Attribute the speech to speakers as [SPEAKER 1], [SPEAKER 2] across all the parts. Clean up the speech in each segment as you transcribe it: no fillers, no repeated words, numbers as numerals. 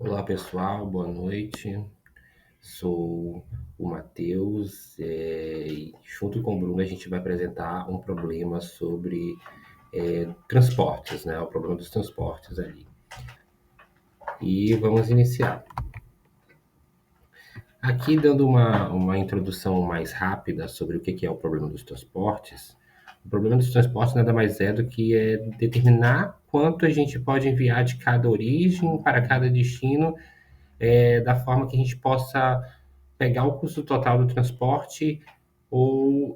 [SPEAKER 1] Olá pessoal, boa noite. Sou o Matheus e junto com o Bruno a gente vai apresentar um problema sobre transportes, né? O problema dos transportes ali. E vamos iniciar. Aqui dando uma introdução mais rápida sobre o que é o problema dos transportes. O problema dos transportes nada mais é do que determinar quanto a gente pode enviar de cada origem para cada destino, da forma que a gente possa pegar o custo total do transporte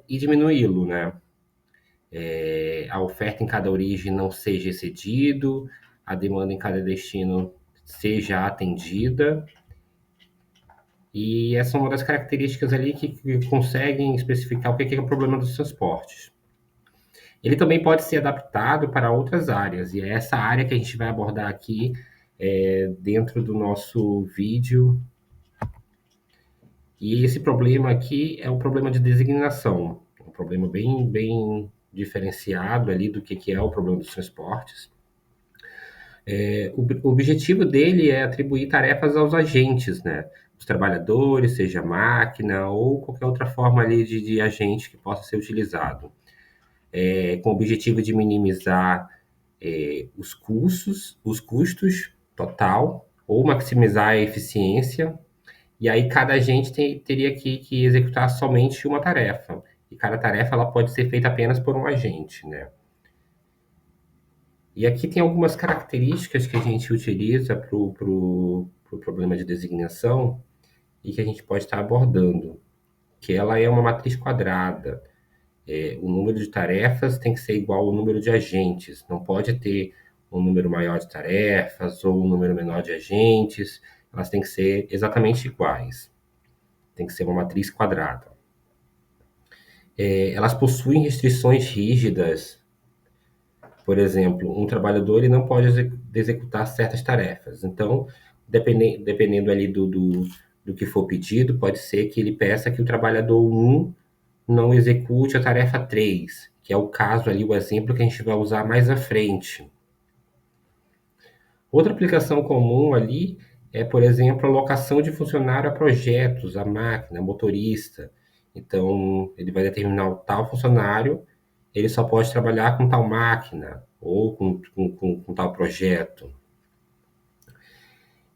[SPEAKER 1] e diminuí-lo, né? A oferta em cada origem não seja excedido, a demanda em cada destino seja atendida. E essa é uma das características ali que conseguem especificar o que é o problema dos transportes. Ele também pode ser adaptado para outras áreas, e é essa área que a gente vai abordar aqui dentro do nosso vídeo. E esse problema aqui é um problema de designação, um problema bem diferenciado ali do que é o problema dos transportes. O objetivo dele é atribuir tarefas aos agentes, né? Os trabalhadores, seja máquina ou qualquer outra forma ali de agente que possa ser utilizado, com o objetivo de minimizar os custos total ou maximizar a eficiência. E aí cada agente teria que executar somente uma tarefa. E cada tarefa ela pode ser feita apenas por um agente, né? E aqui tem algumas características que a gente utiliza para o problema de designação e que a gente pode estar abordando, que ela é uma matriz quadrada. O número de tarefas tem que ser igual ao número de agentes. Não pode ter um número maior de tarefas ou um número menor de agentes. Elas têm que ser exatamente iguais. Tem que ser uma matriz quadrada. Elas possuem restrições rígidas. Por exemplo, um trabalhador ele não pode executar certas tarefas. Então, dependendo ali do que for pedido, pode ser que ele peça que o trabalhador 1 não execute a tarefa 3, que é o caso ali, o exemplo que a gente vai usar mais à frente. Outra aplicação comum ali é, por exemplo, a locação de funcionário a projetos, a máquina, motorista. Então, ele vai determinar o tal funcionário, ele só pode trabalhar com tal máquina ou com tal projeto.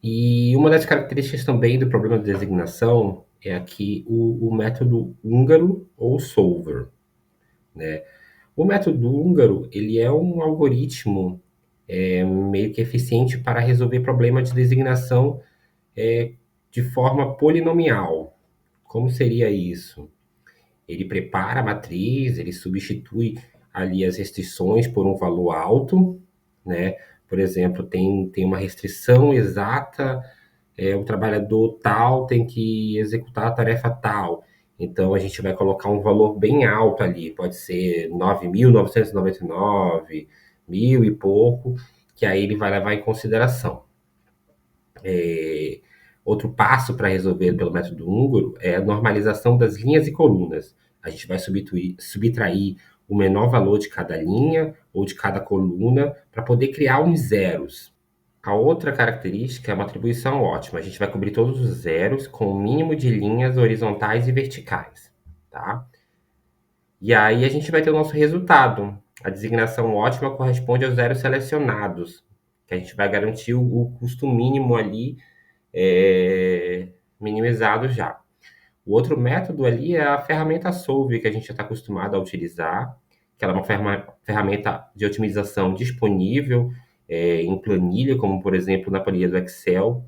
[SPEAKER 1] E uma das características também do problema de designação é aqui o método húngaro ou solver, né? O método húngaro, ele é um algoritmo meio que eficiente para resolver problemas de designação de forma polinomial. Como seria isso? Ele prepara a matriz, ele substitui ali as restrições por um valor alto, né? Por exemplo, tem uma restrição exata, o trabalhador tal tem que executar a tarefa tal. Então, a gente vai colocar um valor bem alto ali, pode ser 9.999, mil e pouco, que aí ele vai levar em consideração. Outro passo para resolver pelo método húngaro é a normalização das linhas e colunas. A gente vai subtrair o menor valor de cada linha ou de cada coluna para poder criar uns zeros. A outra característica é uma atribuição ótima. A gente vai cobrir todos os zeros com o mínimo de linhas horizontais e verticais, tá? E aí a gente vai ter o nosso resultado. A designação ótima corresponde aos zeros selecionados, que a gente vai garantir o custo mínimo ali minimizado já. O outro método ali é a ferramenta Solve, que a gente já está acostumado a utilizar, que ela é uma ferramenta de otimização disponível em planilha, como por exemplo na planilha do Excel.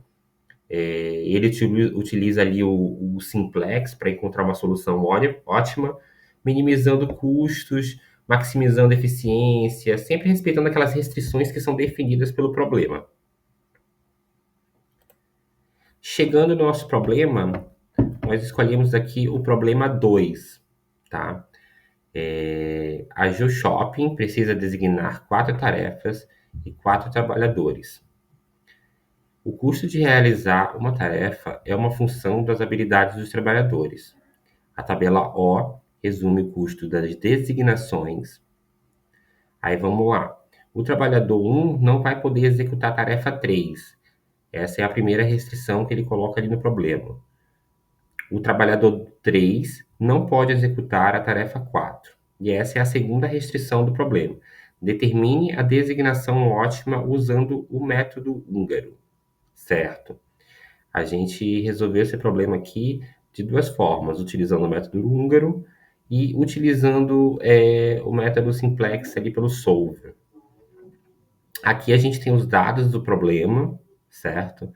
[SPEAKER 1] Ele utiliza ali o Simplex para encontrar uma solução ótima, minimizando custos, maximizando eficiência, sempre respeitando aquelas restrições que são definidas pelo problema. Chegando no nosso problema, nós escolhemos aqui o problema 2, tá? A Ju Shopping precisa designar 4 tarefas e 4 trabalhadores. O custo de realizar uma tarefa é uma função das habilidades dos trabalhadores. A tabela O resume o custo das designações. Aí vamos lá. O trabalhador 1 não vai poder executar a tarefa 3. Essa é a primeira restrição que ele coloca ali no problema. O trabalhador 3 não pode executar a tarefa 4. E essa é a segunda restrição do problema. Determine a designação ótima usando o método húngaro, certo? A gente resolveu esse problema aqui de duas formas, utilizando o método húngaro e utilizando o método simplex ali pelo solver. Aqui a gente tem os dados do problema, certo?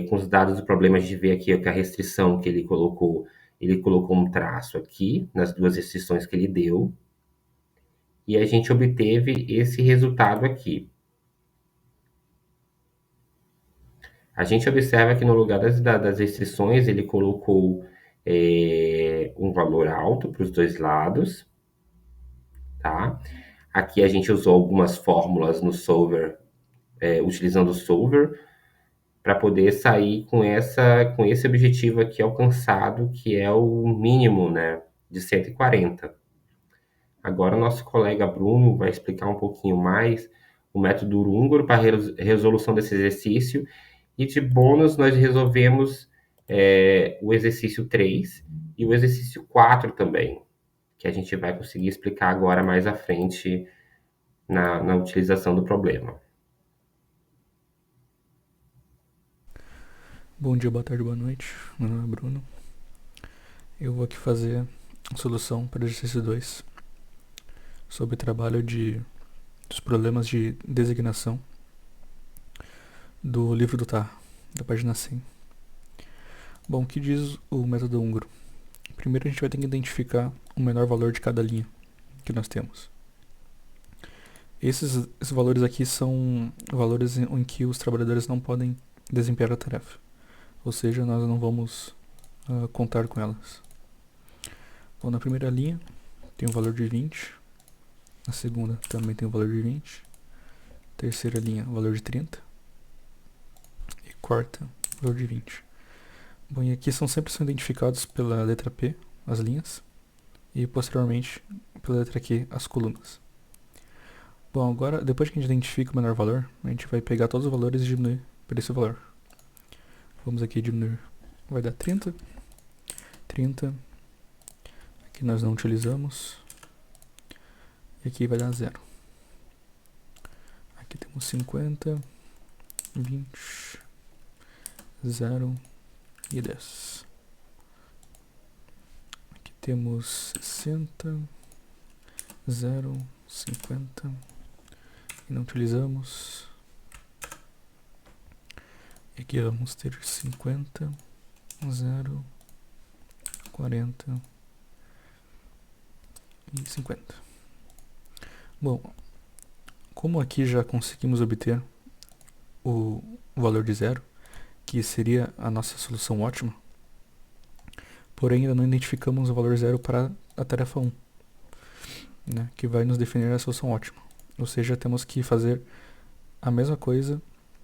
[SPEAKER 1] Com os dados do problema, a gente vê aqui que a restrição que ele colocou um traço aqui, nas duas restrições que ele deu, e a gente obteve esse resultado aqui. A gente observa que no lugar das restrições, ele colocou um valor alto para os dois lados, tá? Aqui a gente usou algumas fórmulas no solver, utilizando o solver, para poder sair com esse objetivo aqui alcançado, que é o mínimo, né, de 140. Agora o nosso colega Bruno vai explicar um pouquinho mais o método húngaro para a resolução desse exercício, e de bônus nós resolvemos o exercício 3 e o exercício 4 também, que a gente vai conseguir explicar agora mais à frente na utilização do problema.
[SPEAKER 2] Bom dia, boa tarde, boa noite. Meu nome é Bruno. Eu vou aqui fazer a solução para o exercício 2 sobre o trabalho dos problemas de designação do livro do Tar, da página 100. Bom, o que diz o método húngaro? Primeiro a gente vai ter que identificar o menor valor de cada linha que nós temos. Esses valores aqui são valores em que os trabalhadores não podem desempenhar a tarefa. Ou seja, nós não vamos contar com elas. Bom, na primeira linha tem o valor de 20. Na segunda também tem o valor de 20. Terceira linha, o valor de 30. E quarta, o valor de 20. Bom, e aqui sempre são identificados pela letra P, as linhas. E posteriormente, pela letra Q, as colunas. Bom, agora, depois que a gente identifica o menor valor, a gente vai pegar todos os valores e diminuir por esse valor. Vamos aqui diminuir. Vai dar 30. 30. Aqui nós não utilizamos. E aqui vai dar 0. Aqui temos 50, 20, 0 e 10. Aqui temos 60, 0, 50. E não utilizamos. E aqui vamos ter 50, 0, 40 e 50. Bom, como aqui já conseguimos obter o valor de 0, que seria a nossa solução ótima, porém ainda não identificamos o valor 0 para a tarefa 1, né, que vai nos definir a solução ótima. Ou seja, temos que fazer a mesma coisa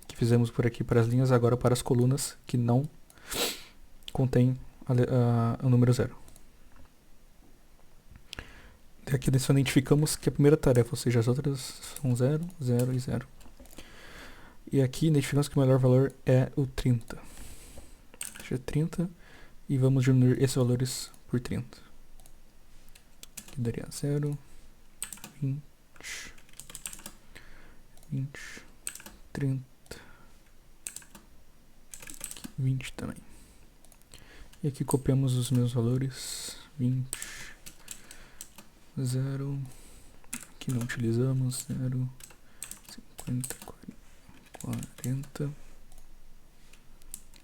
[SPEAKER 2] que fizemos por aqui para as linhas, agora para as colunas que não contêm o número 0. Aqui nós identificamos que a primeira tarefa, ou seja, as outras são 0, 0 e 0. E aqui identificamos que o melhor valor é o 30. Deixa 30 e vamos diminuir esses valores por 30. Aqui daria 0, 20, 20, 30, 20 também. E aqui copiamos os mesmos valores, 20, 0, aqui não utilizamos, 0, 50, 40,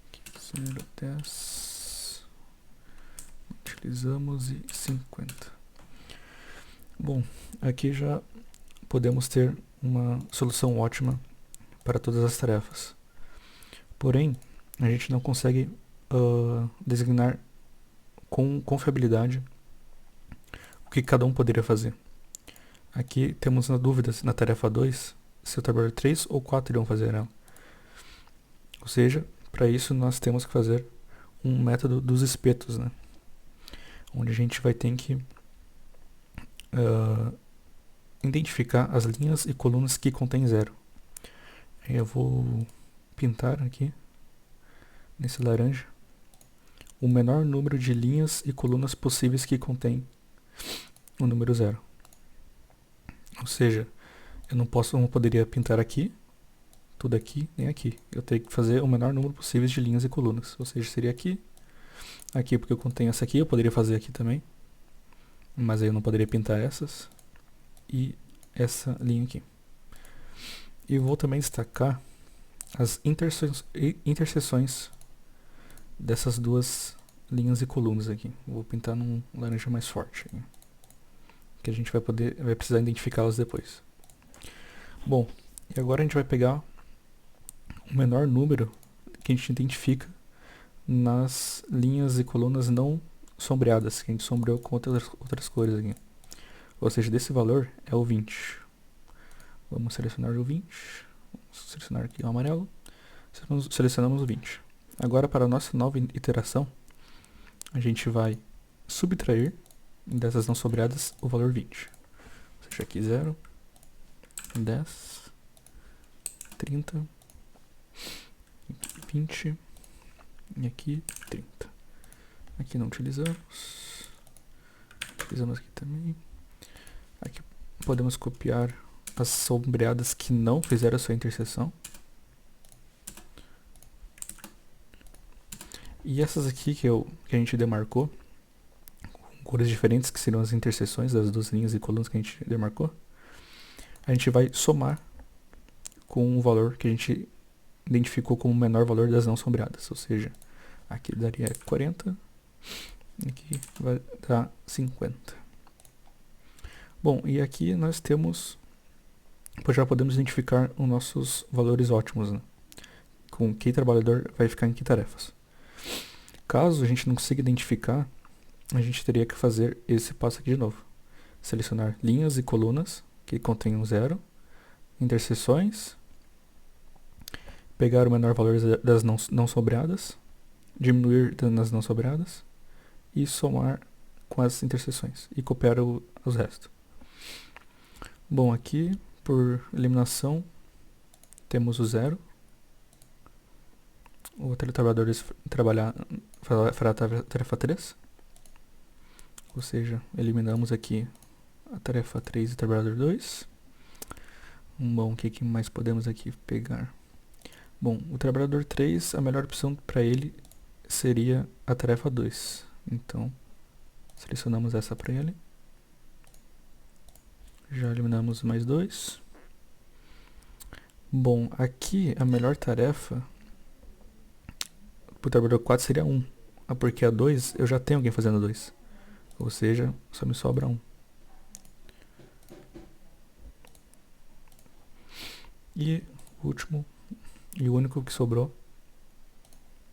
[SPEAKER 2] aqui 0, 10, utilizamos e 50. Bom, aqui já podemos ter uma solução ótima para todas as tarefas. Porém, a gente não consegue designar com confiabilidade o que cada um poderia fazer. Aqui temos na dúvida, na tarefa 2, se o trabalhador 3 ou 4 iriam fazer ela. Ou seja, para isso nós temos que fazer um método dos espetos, né? Onde a gente vai ter que identificar as linhas e colunas que contêm 0. Eu vou pintar aqui, nesse laranja, o menor número de linhas e colunas possíveis que contém o número 0. Ou seja, eu não poderia pintar aqui, tudo aqui, nem aqui. Eu teria que fazer o menor número possível de linhas e colunas. Ou seja, seria aqui, aqui porque eu contenho essa aqui, eu poderia fazer aqui também. Mas aí eu não poderia pintar essas. E essa linha aqui. E vou também destacar as interseções dessas duas linhas e colunas aqui. Vou pintar num laranja mais forte, que a gente vai precisar identificá-las depois. Bom, e agora a gente vai pegar o menor número que a gente identifica nas linhas e colunas não sombreadas, que a gente sombreou com outras cores aqui. Ou seja, desse valor é o 20. Vamos selecionar o 20. Vamos selecionar aqui o amarelo. Selecionamos o 20. Agora, para a nossa nova iteração, a gente vai subtrair dessas não sombreadas o valor 20. Ou seja, aqui 0, 10, 30, 20 e aqui 30. Aqui não utilizamos. Utilizamos aqui também. Aqui podemos copiar as sombreadas que não fizeram a sua interseção. E essas aqui que a gente demarcou, com cores diferentes, que seriam as interseções das duas linhas e colunas que a gente demarcou, a gente vai somar com o valor que a gente identificou como o menor valor das não sombreadas. Ou seja, aqui daria 40, aqui vai dar 50. Bom, e aqui nós temos, já podemos identificar os nossos valores ótimos, né? Com que trabalhador vai ficar em que tarefas. Caso a gente não consiga identificar, a gente teria que fazer esse passo aqui de novo. Selecionar linhas e colunas que contenham 0, interseções, pegar o menor valor das não sombreadas, diminuir nas não sombreadas e somar com as interseções e copiar os restos. Bom, aqui por eliminação temos o 0. O trabalhador fará a tarefa 3. Ou seja, eliminamos aqui a tarefa 3 e o trabalhador 2. Bom, o que mais podemos aqui pegar? Bom, o trabalhador 3, a melhor opção para ele seria a tarefa 2. Então, selecionamos essa para ele. Já eliminamos mais 2. Bom, aqui a melhor tarefa para o trabalhador 4 seria 1. Porque a 2 eu já tenho alguém fazendo 2. Ou seja, só me sobra 1. E o último e o único que sobrou,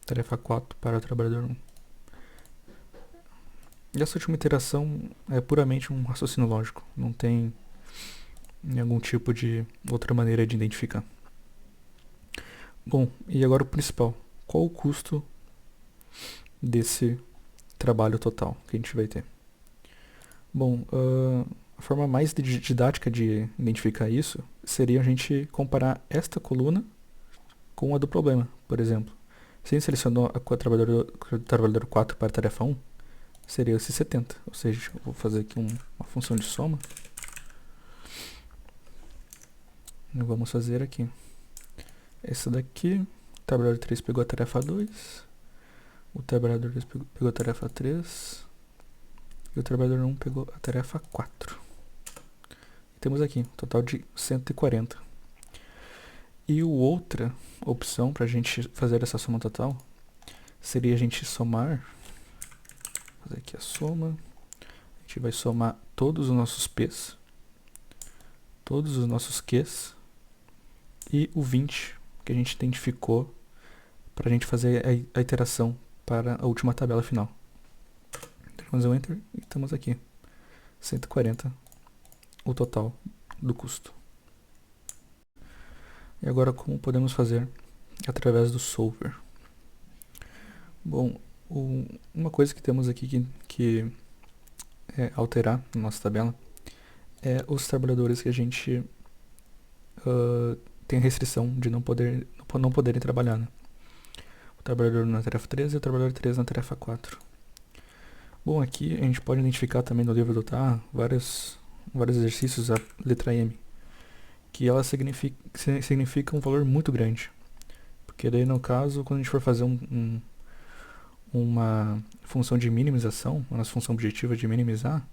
[SPEAKER 2] tarefa 4 para o trabalhador 1. E essa última iteração é puramente um raciocínio lógico. Não tem algum tipo de outra maneira de identificar. Bom, e agora o principal. Qual o custo desse trabalho total que a gente vai ter? Bom, a forma mais didática de identificar isso seria a gente comparar esta coluna com a do problema, por exemplo. Se a gente selecionou a trabalhador 4 para a tarefa 1, seria esse 70. Ou seja, eu vou fazer aqui uma função de soma. E vamos fazer aqui. Essa daqui, o trabalhador 3 pegou a tarefa 2, o trabalhador 2 pegou a tarefa 3 e o trabalhador 1 pegou a tarefa 4. E temos aqui um total de 140. E outra opção para a gente fazer essa soma total seria a gente somar, vou fazer aqui a soma, a gente vai somar todos os nossos P's, todos os nossos Q's e o 20 que a gente identificou para a gente fazer a iteração para a última tabela final. Então, vamos dar um Enter e estamos aqui. 140 o total do custo. E agora como podemos fazer através do solver? Bom, uma coisa que temos aqui que alterar na nossa tabela é os trabalhadores que a gente tem a restrição de não poder não poderem trabalhar, né? O trabalhador na tarefa 3 e o trabalhador 3 na tarefa 4. Bom, aqui a gente pode identificar também no livro do TA vários exercícios, a letra M, que ela significa um valor muito grande. Porque daí, no caso, quando a gente for fazer uma função de minimização, a nossa função objetiva de minimizar,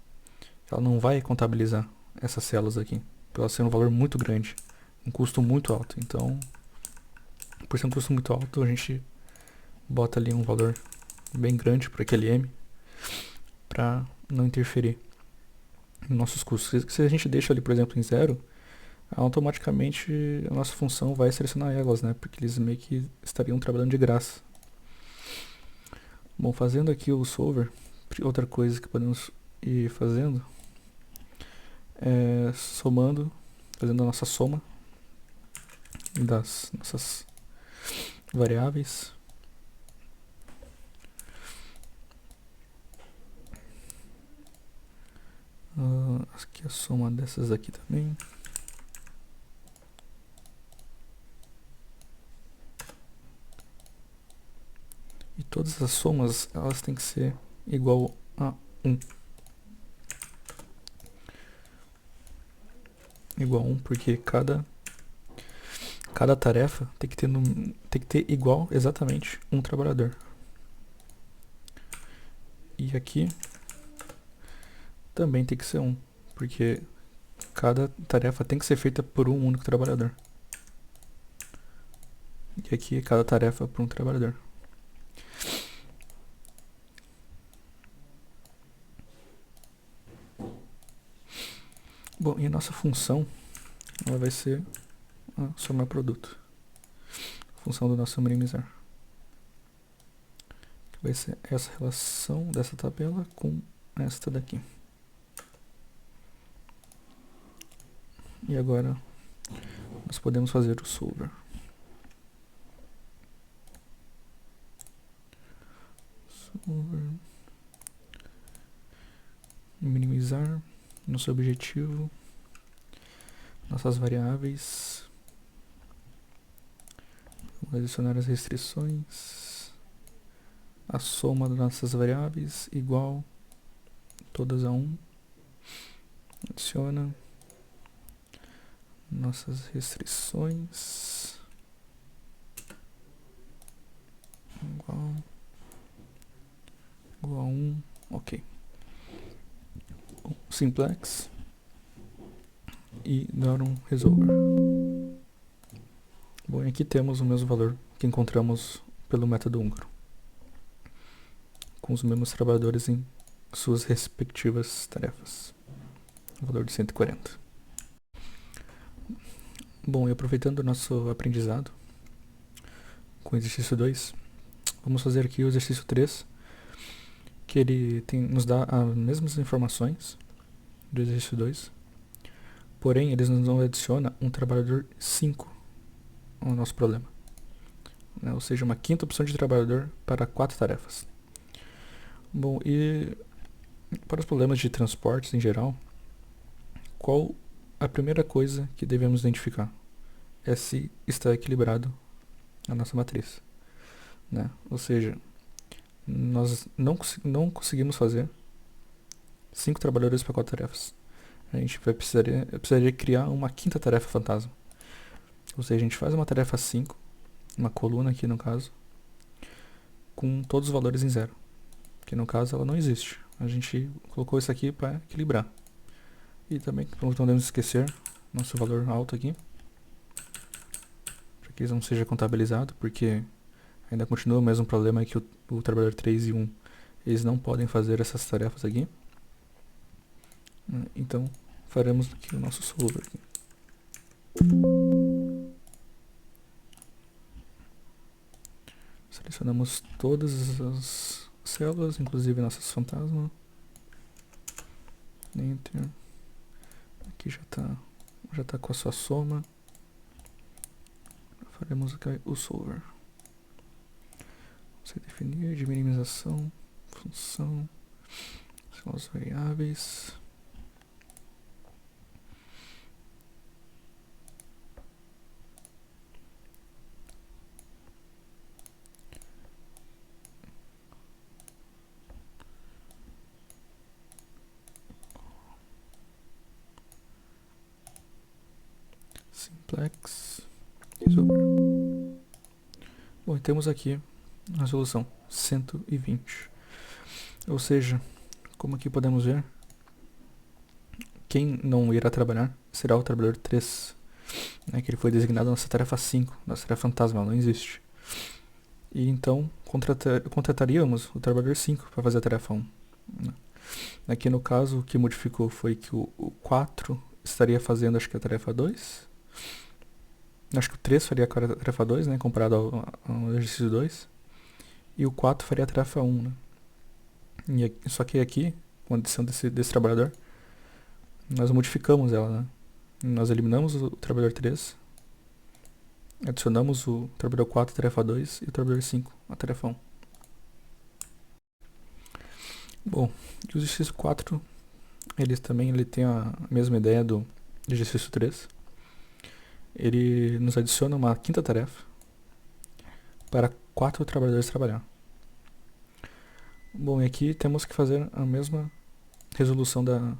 [SPEAKER 2] ela não vai contabilizar essas células aqui, por ela ser um valor muito grande, um custo muito alto. Então, por ser um custo muito alto, a gente bota ali um valor bem grande para aquele M, para não interferir nos nossos custos. Se a gente deixa ali, por exemplo, em zero, automaticamente a nossa função vai selecionar elas, né? Porque eles meio que estariam trabalhando de graça. Bom, fazendo aqui o solver, outra coisa que podemos ir fazendo é somando, fazendo a nossa soma das nossas variáveis. Aqui a soma dessas aqui também. E todas as somas, elas têm que ser igual a 1. Igual a 1, porque cada tarefa tem que ter igual exatamente um trabalhador. E aqui também tem que ser 1, porque cada tarefa tem que ser feita por um único trabalhador. E aqui cada tarefa por um trabalhador. Bom, e a nossa função, ela vai ser somar produto. A função do nosso minimizar. Vai ser essa relação dessa tabela com esta daqui. E agora nós podemos fazer o solver. Minimizar nosso objetivo, nossas variáveis. Vamos adicionar as restrições. A soma das nossas variáveis igual todas a 1. Adiciona nossas restrições igual a 1. Ok. Simplex e dar um resolver. Bom, e aqui temos o mesmo valor que encontramos pelo método húngaro, com os mesmos trabalhadores em suas respectivas tarefas. O valor de 140. Bom, e aproveitando o nosso aprendizado com o exercício 2, vamos fazer aqui o exercício 3, que ele nos dá as mesmas informações do exercício 2, porém eles nos adiciona um trabalhador 5 ao nosso problema, né? Ou seja, uma quinta opção de trabalhador para 4 tarefas. Bom, e para os problemas de transportes em geral, qual a primeira coisa que devemos identificar? É se está equilibrado a nossa matriz, né? Ou seja, nós não conseguimos fazer 5 trabalhadores para 4 tarefas. A gente precisaria criar uma quinta tarefa fantasma. Ou seja, a gente faz uma tarefa 5, uma coluna aqui no caso, com todos os valores em zero, que no caso ela não existe. A gente colocou isso aqui para equilibrar. E também não podemos esquecer nosso valor alto aqui, para que isso não seja contabilizado, porque ainda continua o mesmo problema que o trabalhador 3 e 1, eles não podem fazer essas tarefas aqui. Então faremos aqui o nosso solver aqui. Selecionamos todas as células, inclusive nossas fantasmas. Enter. Aqui já tá com a sua soma. Faremos aqui o solver. Você definir de minimização, função, são as variáveis. simplex, resolver. Bom, e temos aqui a resolução 120. Ou seja, como aqui podemos ver, quem não irá trabalhar será o trabalhador 3, né, que ele foi designado na nossa tarefa 5, nossa tarefa fantasma, ela não existe. E então contrataríamos o trabalhador 5 para fazer a tarefa 1. Né. Aqui no caso, o que modificou foi que o 4 estaria fazendo, acho que a tarefa 2. Acho que o 3 faria a tarefa 2, né, comparado ao exercício 2. E o 4 faria a tarefa 1, né. Só que aqui, com a adição desse trabalhador, nós modificamos ela, né. Nós eliminamos o trabalhador 3, adicionamos o trabalhador 4 a tarefa 2 e o trabalhador 5 a tarefa 1. Bom, e o exercício 4, ele tem a mesma ideia do exercício 3. Ele nos adiciona uma quinta tarefa para 4 trabalhadores trabalhar. Bom, e aqui temos que fazer a mesma resolução da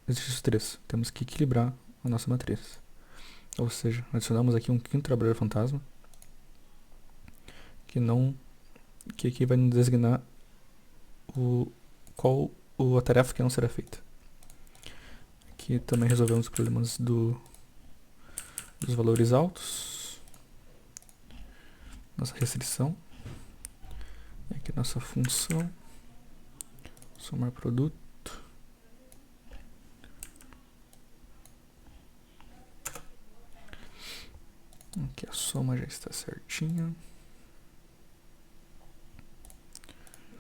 [SPEAKER 2] exercício 3. Temos que equilibrar a nossa matriz. Ou seja, adicionamos aqui um quinto trabalhador fantasma que aqui vai nos designar a tarefa que não será feita. Aqui também resolvemos os problemas dos valores altos, nossa restrição, e aqui nossa função, somar produto. Aqui a soma já está certinha.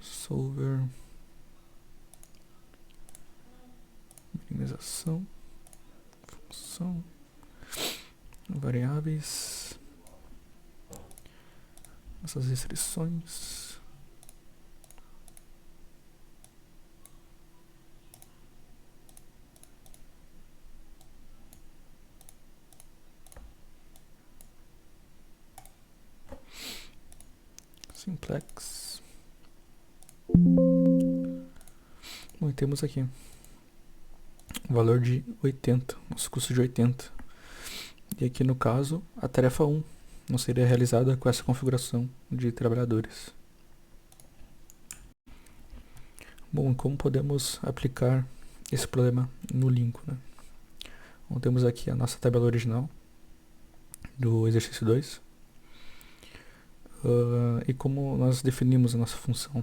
[SPEAKER 2] Solver. Minimização. Função. Variáveis. Essas restrições. Simplex. Bom, e temos aqui o valor de 80, nosso custo de 80. E aqui no caso, a tarefa 1 não seria realizada com essa configuração de trabalhadores. Bom, como podemos aplicar esse problema no Lincoln, né? Bom, temos aqui a nossa tabela original do exercício 2. E como nós definimos a nossa função.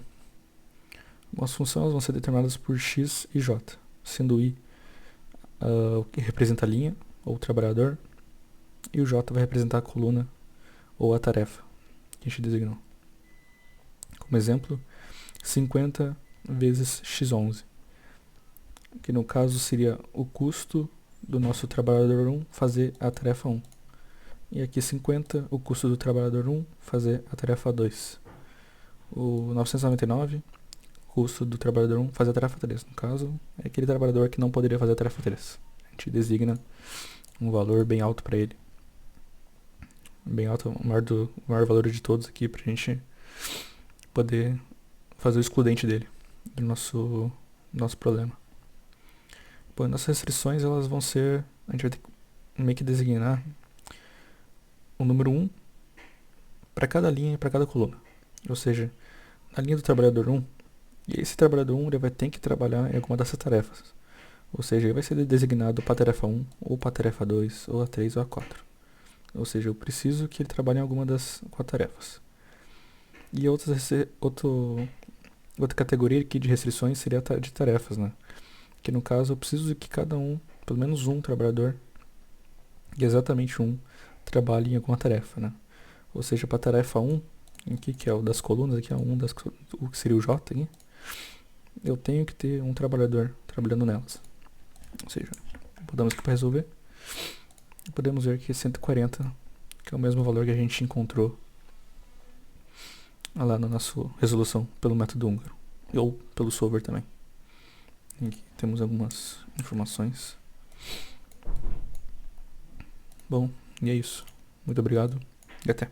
[SPEAKER 2] As funções vão ser determinadas por x e j, sendo i o que representa a linha, ou o trabalhador, e o j vai representar a coluna, ou a tarefa que a gente designou. Como exemplo, 50 vezes x11, que no caso seria o custo do nosso trabalhador 1 fazer a tarefa 1. E aqui 50, o custo do trabalhador 1 fazer a tarefa 2. O 999, custo do trabalhador 1 fazer a tarefa 3. No caso, é aquele trabalhador que não poderia fazer a tarefa 3. A gente designa um valor bem alto para ele. Bem alto, o maior valor de todos aqui, pra gente poder fazer o excludente dele, do nosso problema. Bom, nossas restrições, elas vão ser, a gente vai ter que meio que designar o número 1 para cada linha e para cada coluna. Ou seja, na linha do trabalhador 1, e esse trabalhador 1 ele vai ter que trabalhar em alguma dessas tarefas. Ou seja, ele vai ser designado para a tarefa 1, ou para a tarefa 2, ou a 3, ou a 4. Ou seja, eu preciso que ele trabalhe em alguma das 4 tarefas. E outra categoria aqui de restrições seria a de tarefas, né? Que no caso eu preciso que cada um, pelo menos um trabalhador, e exatamente um, trabalhe em alguma tarefa, né? Ou seja, para a tarefa 1, aqui que é o das colunas, aqui é o que seria o J aqui, eu tenho que ter um trabalhador trabalhando nelas. Ou seja, podemos aqui para resolver, podemos ver que 140, que é o mesmo valor que a gente encontrou lá na nossa resolução pelo método húngaro, ou pelo solver também. Aqui temos algumas informações. Bom, e é isso. Muito obrigado e até.